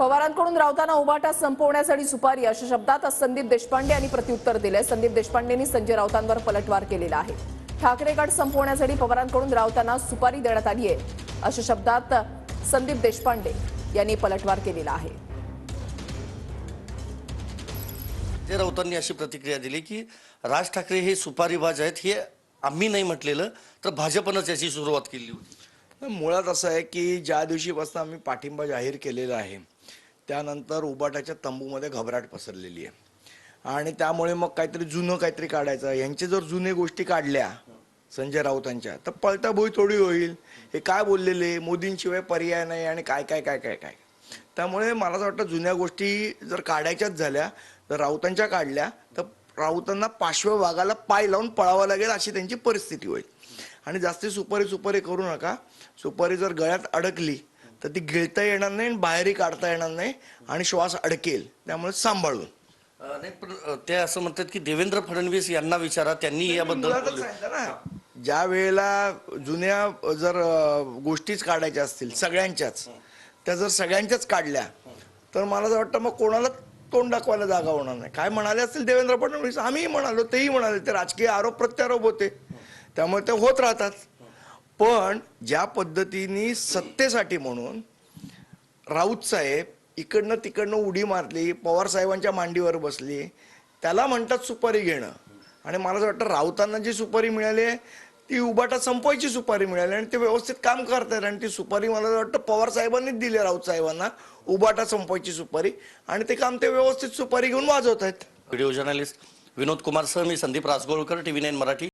पवारांकडून राऊतांना उभाटा संपवण्यासाठी सुपारी अशा शब्दात संदीप देशपांडे यांनी प्रत्युत्तर दिले। संदीप देशपांडेंनी संजय राऊतांवर पलटवार केलेला आहे। ठाकरे गट संपवण्यासाठी पवारांकडून राऊतांना सुपारी देण्यात आली आहे अशा शब्दात संदीप देशपांडे यांनी पलटवार केलेला आहे। संजय राऊतांनी अशी प्रतिक्रिया दिली की राज ठाकरे हे सुपारीबाज आहेत, हे आम्ही नाही म्हटलेलं तर भाजपनंच याची सुरुवात केली होती। मुळात असं आहे की ज्या दिवशीपासून आम्ही पाठिंबा जाहीर केलेला आहे त्यानंतर उबाटाच्या तंबूमध्ये घबराट पसरलेली आहे आणि त्यामुळे मग काहीतरी जुनं काहीतरी काढायचं। यांचे जर जुने गोष्टी काढल्या संजय राऊतांच्या तर पळता भोई थोडी होईल। हे काय बोललेले मोदींशिवाय पर्याय नाही आणि काय काय काय काय काय त्यामुळे मला असं वाटतं जुन्या गोष्टी जर काढायच्याच झाल्या तर राऊतांच्या काढल्या तर राऊतांना पार्श्वभागाला पाय लावून पळावं लागेल अशी त्यांची परिस्थिती होईल। आणि जास्ती सुपारी करू नका। सुपारी जर गळ्यात अडकली तर ती गिळता येणार नाही, बाहेरही काढता येणार नाही आणि श्वास अडकेल। त्यामुळे सांभाळून नाही, पण ते असं म्हणतात की देवेंद्र फडणवीस यांना विचारा, त्यांनी याबद्दल ज्या वेळेला जुन्या जर गोष्टीच काढायच्या असतील सगळ्यांच्याच, त्या जर सगळ्यांच्याच काढल्या तर मला असं वाटतं मग कोणाला तोंड दाखवायला जागा होणार नाही। काय म्हणाले असतील देवेंद्र फडणवीस, आम्ही म्हणालो, तेही म्हणाले, ते राजकीय आरोप प्रत्यारोप होते त्यामुळे ते होत राहतात। पण ज्या पद्धतीने सत्तेसाठी म्हणून राऊत साहेब इकडनं तिकडनं उडी मारली, पवार साहेबांच्या मांडीवर बसली, त्याला म्हणतात सुपारी घेणं। आणि मला असं वाटतं राऊतांना जी सुपारी मिळाली आहे ती उबाटा संपवायची सुपारी मिळाली आणि ते व्यवस्थित काम करतात आणि ती सुपारी मला वाटतं पवार साहेबांनीच दिली राऊत साहेबांना, उबाटा संपवायची सुपारी, आणि ते काम ते व्यवस्थित सुपारी घेऊन वाजवत आहेत। व्हिडिओ जर्नलिस्ट विनोद कुमार सह मी संदीप राजगोळकर, TV9 मराठी।